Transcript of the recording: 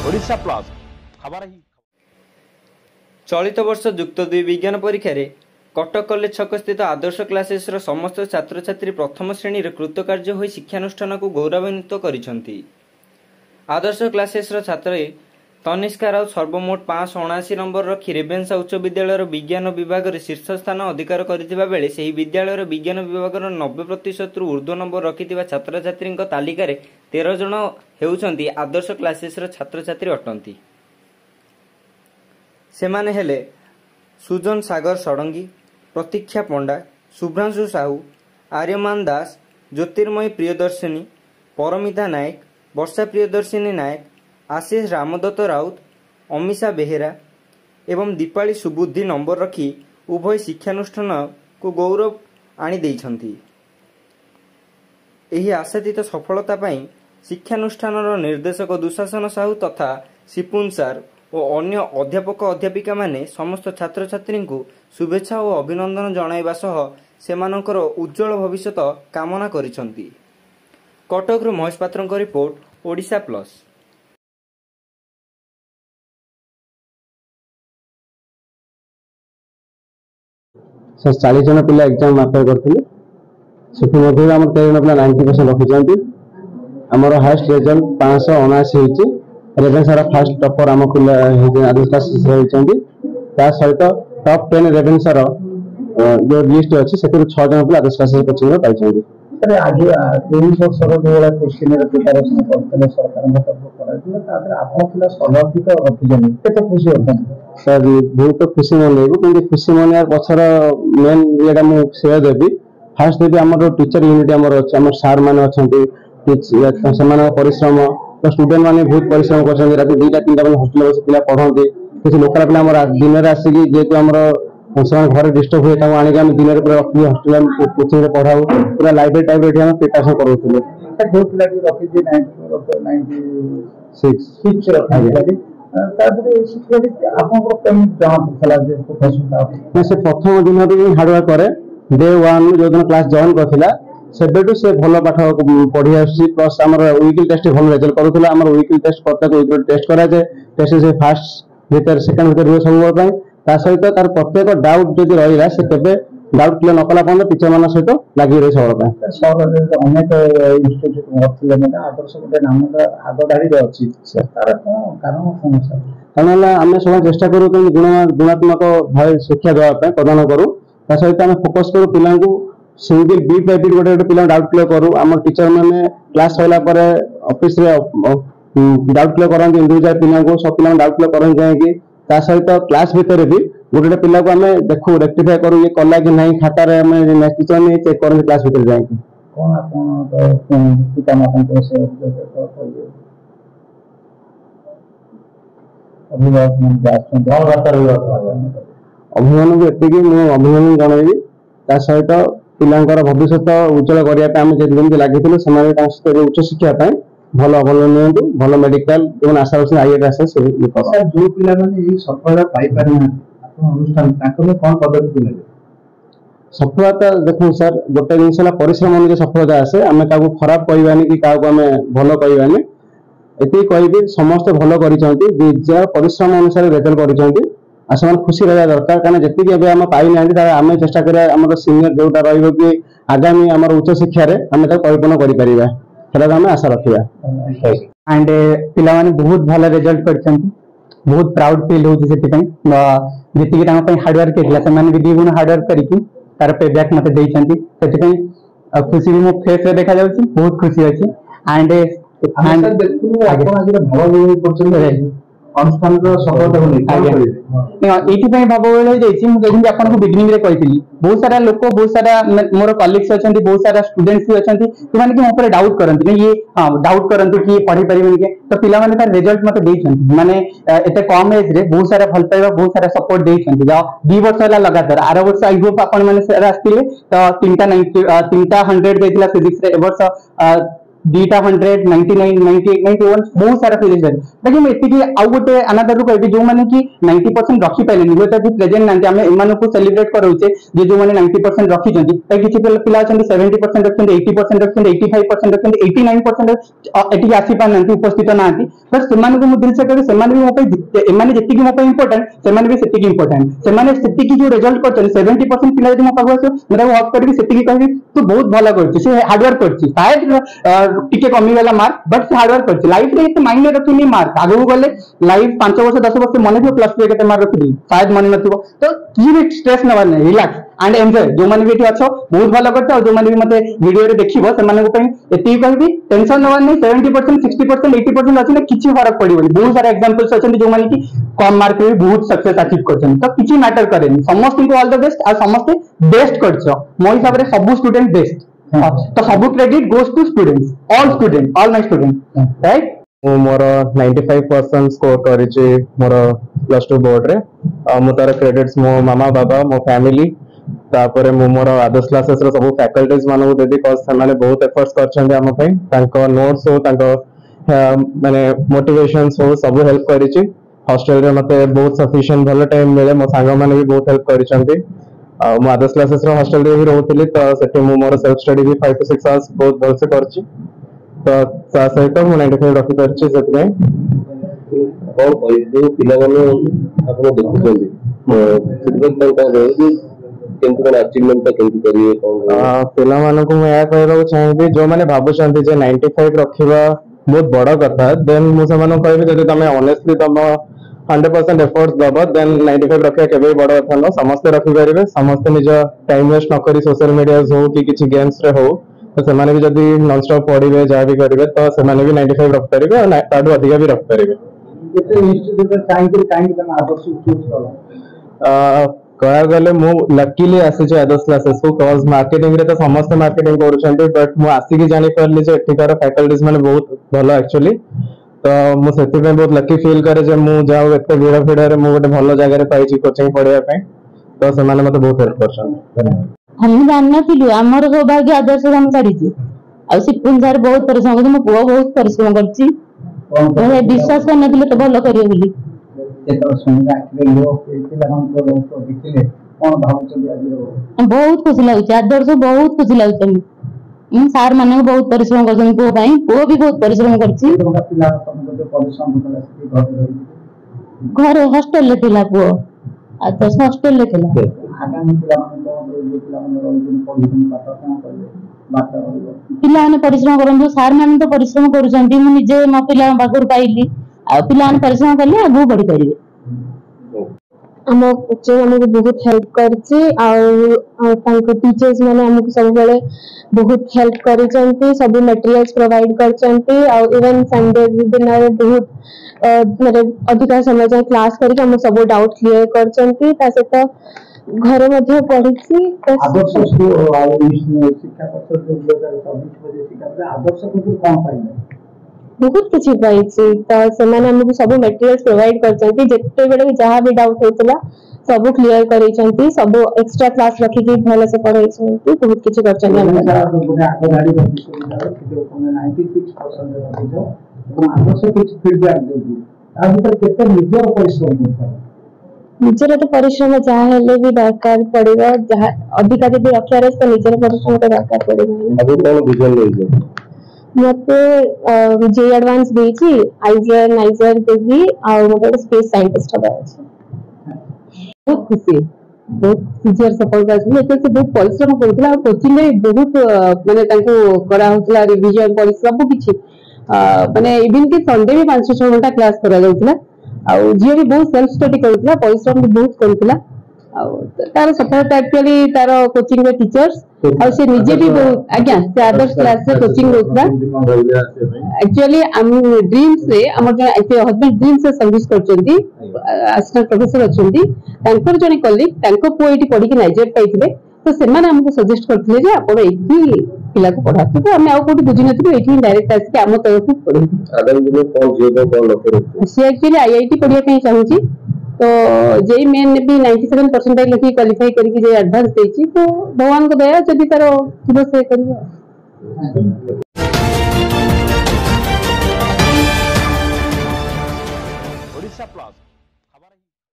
Odisha plus खबर ही चलित वर्ष युक्त 2 विज्ञान परीक्षा कटक कॉलेज छक स्थित आदर्श क्लासेस समस्त छात्र छात्री प्रथम श्रेणी कृतकार्य हो शिक्षानुष्ठान को गौरवान्वित करिसेंती। आदर्श क्लासेस छात्र तनिष्का राउत सर्वमोट 579 नंबर रखी रेभेन्सा उच्च विद्यालय विज्ञान विभाग में शीर्ष स्थान अधिकार करथिबा बेले ସେହି विद्यालय विज्ञान विभाग 90% रु ऊर्ध्व नंबर रखिथिबा छात्र छात्री तालिका 13 जन हेउछंती आदर्श क्लासेस छात्र छात्री अटंती। सेमाने हेले सुजन सागर षडंगी, प्रतीक्षा पंडा, शुभ्रांशु साहू, आर्यमान दास, ज्योतिर्मयी प्रियदर्शिनी, परमिता नायक, वर्षा प्रियदर्शिनी नायक, आशीष रामदत्त राउत, अमीषा बेहेरा एवं दीपाली सुबुद्धि नंबर रखी उभय शिक्षानुष्ठान को गौरव आनी देइछंती। एही आशातीत सफलता पई शिक्षानुष्ठान निर्देशक दुशासन साहू तथा सिपुन सार और अन्य अध्यापक अध्यापिका माने समस्त छात्र छात्री को शुभेच्छा और अभिनंदन जणाइबा सह सेमानकर उज्जवल भविष्य कामना करिसंती। कटक महेश पात्र रिपोर्ट ओडिशा प्लस। सर 40 जन पिला एग्जाम अप्लाई करथिले सेठी मध्ये हमर 13 जन पिला 90% रखिजंती। हमर हाईएस्ट रिजल्ट 579 होची। रेभेन्सा फर्स्ट टॉपर हम पिला आदर्श क्लासेस होइचंती। ता सहित टॉप 10 रेभेन्सा जो लिस्ट अछि सेठी 6 जन पिला आदर्श क्लासेस कोचिंग पाइचंती। सर आज 23 वर्ष रो वाला क्वेश्चन रे प्रिपरेशन करथले सरकार ने सब कराइले तापर आपन पिला सर्वाधिक रखिजंती केते खुशी होछन। सर बहुत खुशी मनइबो कि खुशी मन यार पछर मेन एटा मु शेयर देबी। फर्स्ट देबी हमर टीचर यूनिट हमर अछि हमर सर माने अछंती समान परिश्रम तो स्टूडेंट माने बहुत परिश्रम करछंती। राति 2टा 3टा बजे हॉस्टल बसे पिला पढंती किछ लोकल पिला हमर दिन रे आसी कि जेतु हमर समान घर डिस्टर्ब हुए ता आनी हम दिन रे पूरा रखी हॉस्टल कोचिंग रे पढाऊ पूरा लाइब्रेरी टाइप रे हम प्रिपरेशन करथुले। सर जो पिला की रखी जे 96 रखी तादरे शिक्षा आपन पेमेंट जमा करथला जे प्रोफेशनल से प्रथम दिन रे हार्ड वर्क करे डे 1 जो दिन क्लास जॉइन करथिला सेबेटू से भलो पाठ पढी आसी प्लस हमर वीकली टेस्ट भलो रिजल्ट करथला। हमर वीकली टेस्ट प्रत्येक वीकली टेस्ट करा जाय टेस्ट से फर्स्ट भीतर सेकंड भीतर रो सब पय ता सहित तार प्रत्येक डाउट जदि रहिला से केबे डाउट क्लियर नकला पन टीचर मान सहित लागि रही सब पय सर अनेक इंस्टीट्यूट होथिले ना आदर्श गोटे नाम आगो डारी रे अछि तार कारण कोन सर कारण आम सब चेष्टा करूँ गुणात्मक भाव शिक्षा देवाई प्रदान करूँ ता सहित आम फोकस करूँ पिला सिंगल बीट बाय बीट गोटे गोटे पिला डाउट क्लियर करूँ। आम टीचर मैंने क्लास सैला ऑफिस रे डाउट क्लियर करते इंडिविजुअल पिला सब पिला डाउट क्लियर करते जाएंगे ता सहित क्लास भितर भी गोटे पिला को आम देखू रेक्टिफाई करूँ ये कला कि नहीं खातार टीचर नहीं चेक करें क्लास भितर जाएंगे कौन आपन पिता माता को से अभिमान को एति अभिमान जनइबी ता सहित पिलांकर भविष्य उज्जवल करने लगी उच्च शिक्षा भल भल नियंतु भल मेडिकल एवं आशा रखी आईएएस जो पिला माने सफलता पाई पारे अनुष्ठान कौन पद्धति ले सफलता देखो सर गोटे जिन परिश्रम अनुसार सफलता आसे आम क्या खराब कहवानी कि क्या भल कहवानी ये कहि समस्त भल कर परिश्रम अनुसार रेजल्ट कर खुशी रहा दरकार कारण जी आम पाई ना आम चेष्टा कर सीनियर जोटा रही आगामी आम उच्च शिक्षा आम कल्पना कर आशा रखा एंड पिला माने बहुत भल रिजल्ट कर बहुत प्राउड फील होती जी हार्डवर्क होता भी दुगुण हार्डवर्क करके तार पेबैक मत खुशी भी मो फेस देखा बहुत खुशी अच्छी एंड अनुष्ठान सफलता ये भाव मुझे आपको बिगिनिंग रे कही बहुत सारा लोक बहुत सारा मोर कलीग्स अच्छा बहुत सारा स्टूडेंट्स भी अच्छा जो मैंने डाउट करते ये डाउट करते कि पढ़ी पारे तो पिला माने रिजल्ट मत माने एत कम एज रे बहुत सारा भल पाइबा बहुत सारा सपोर्ट देते 2 वर्ष है लगातार आर वर्ष आई होप आपण मैंने आसते तो 3टा 100 देता फिजिक्स ए वर्ष 2टा 100 99 98 91 बहुत सारा फिलिंग है लेकिन मैं एतिकी आउ गोटे अनादर कहबी जो माने कि 90% रखी पाइलेनी गोटे भी प्रेजेंट नांती आमे इमान को सेलिब्रेट करूचे जे जो माने 90% रखी जंती ताकि किछि पिला अछंती 70% रखछंती 80% रखछंती 85% रखछंती 89% एटिकी आसी पा नांती उपस्थित नांती बस सेमान को मु दिल से कहबी सेमान भी मो पे एमाने जेतिकी मो पे इंपोर्टेंट सेमान भी सेतिकी इंपोर्टेंट सेमाने सेतिकी जो रिजल्ट करछन 70% पिला जदि मो पागो आसो मेरा वर्क करबी सेतिकी कहबी तू बहुत भला करछि से हार्ड वर्क करछि शायद टिके कमी वाला मार्क बट से हार्ड वर्क करछि लाइफ रे एते मायने रखिनी मार्क आगु गले लाइफ 5 वर्ष 10 वर्ष मन थियो प्लस 2 केते मार्क रखि शायद मन नथिबो तो की भी स्ट्रेस न बने रिलैक्स एंड एंजॉय जो माने भी एठी अछो बहुत भला करछ जो माने भी मते वीडियो रे देखिबो से माने को पे एती कहबी टेंशन न बने 70% 60% 80% अछि ना किछि फरक पड़िबोनी बहुत सारा एग्जांपल्स अछन जो माने कि कम मार्क रे बहुत सक्सेस अचीव करछन तो किछि मैटर करेनी समस्त को ऑल द बेस्ट आ समस्त बेस्ट करछ मो हिसाब रे सब स्टूडेंट बेस्ट तो सब credit goes to students all my student right मोर 95% स्कोर करिछि मोर प्लस 2 बोर्ड रे मो तार क्रेडिट्स मो मामा बाबा मो फैमिली तापरे मो मोर आदर्श क्लासेस रो सब फैकल्टीज मानू देबी कॉज से माने बहुत एफर्ट्स करछन हम पई तांको नोट्स हो तांको माने मोटिवेशंस हो सब हेल्प करिछि हॉस्टल रे मते बहुत सफिशिएंट भलो टाइम मिले मो सांग माने भी बहुत हेल्प करिसंती मो आदर्श क्लासेस रो हॉस्टल रे भी रहउतली तो सेटे मो मोर सेल्फ स्टडी भी 5 to 6 आवर्स बहुत भल से करछि तो सा सहित मु 95 रखि करछि सेते कौन कहि जो पिला माने आपण देखुछन्ती सेते कोन कोन रहउछि केंति कोन अचीवमेंट केंति करिए कोन पिला माने को मैं कहबा चाहबी जो माने भाबुछन्ती जे 95 रखिबा बहुत बड़ कथा देन मु से माने कहबी जदि तमे ऑनेस्टली तम 100% एफर्ट्स दबो देन 95 रखे केबे बड़ कथा न समस्त रखि परिबे समस्त निज टाइम वेस्ट न करी सोशल मीडिया हो कि किछि गेम्स रे हो तो से माने भी जदि नॉन स्टॉप पढिबे जा भी करिवे तो से माने भी 95 रख परिबे और ताडू अधिक भी रख परिबे केते इंस्टीट्यूट काइंड तम आदर्श चूज कलो कह गले मु लकीली आसी जे आदर्श क्लासेस को कॉज मार्केटिंग रे तो समस्त मार्केटिंग करूछन्ते बट मु आसी के जानि परली जे एठिकार फैकल्टीज माने बहुत भलो एक्चुअली तो मु सेति पे बहुत लकी फील करे जे मु जाऊ एते भीड़ भीड़ रे मु गोटे भलो जगह रे पाइछि कोचिंग पढिया पे तो से माने मते बहुत हेल्प करछन हम जानना थिलु हमर सौभाग्य आदर्श हम करिछि आ सिपुन सर बहुत परिश्रम करछि मो पुओ बहुत परिश्रम करछि ओहे विश्वास करने दिले तो भलो करियो बोली एतो सुनगा आखिरे लोग पिला हम को देखिले कोन भाबुछन्ती आज बहुत खुशी लागुछि आदर्श बहुत खुशी लागुछि सार माने बहुत परिश्रम करछन पुओ भाई पुओ भी बहुत परिश्रम करछि पिला तुमको जो परिश्रम होतला से घर हॉस्टल ले थिला पुओ आदर्श हॉस्टल ले थिला आगामी पिला माने जो पिला माने रोजन पढिसन पाठ कोन करले बाटा पिला माने परिश्रम करन सार माने तो परिश्रम करूछन्ती मु निजे म पिला बागुर पाइली आ पिला माने परिश्रम करले आगु बढ़ी परिबे हम कोचिंग हमको बहुत हेल्प करछि आ तांको टीचर्स माने हमको सब बेले बहुत हेल्प करिसंती सब मटेरियल्स प्रोवाइड करचंती आ इवन संडे दिन रे बहुत माने अधिक समय जाय क्लास करके हम सब डाउट क्लियर करचंती ता से तो घर मध्ये पढिछि आदर्श शिक्षा परिषद 2024 बजे शिक्षा आदर्श को कौन पाइले बहुत किछि पाइछि तो सेमाने हमको सब मटेरियल्स प्रोवाइड करचंती जेते बेले जहां भी डाउट होतला सब क्लियर करिसंती सब एक्स्ट्रा क्लास रखि के भले से पढाइसंती बहुत किछि करचंती हम आगो गाडी रखिसंती कोन 96% रखिसो और आदर्श किछि फीडबैक देबी आ भीतर केते निजर परिश्रम होता निजर तो परिश्रम जहाँ हेले भी दरकार पड़ेगा जहाँ अधिक यदि रखिया रे तो निजर परिश्रम तो दरकार पड़ेगा अब कोन विजन लेजे मते जे एडवांस देछि आइजर नाइजर देबी आ मते स्पेस साइंटिस्ट हबा अछि बहुत खुशी बहुत टीचर सपोर्ट करछि एते से बहुत परिश्रम करथला कोचिंग रे बहुत माने तांको करा होतला रिवीजन परिश्रम किछि माने इवन के संडे भी 5-6 घंटा क्लास करा जाउतला आ जे भी बहुत सेल्फ स्टडी करथला परिश्रम भी बहुत करथला आ तार सफलता एक्चुअली तार कोचिंग रे टीचर्स आ से निजे भी आज्ञा से आदर्श क्लास रे कोचिंग होतला एक्चुअली हम ड्रीम्स रे हमर जे हस्बैंड ड्रीम्स से सर्विस करचंती असिस्टेंट प्रोफेसर अछंती तांकर जने कलीग तांको पोएटी पढी के नाइजेट पाइथिले तो सेमाने हमको सजेस्ट करथिले जे आपण एठी पिला को पढाते तो हम आउ कोठी बुझि नथिबे एठी डायरेक्ट आसी के हम तरफ पढी आदम दिन कोन जेबो कोन लक्ष्य रखछि से एक्चुअली आईआईटी पढिया पे चाहूची तो जेई मेन भी 97% लखी क्वालिफाई करके जे एडवांस देछि तो भगवान को दया जदी तारो थिबो से करियो दिशा प्लस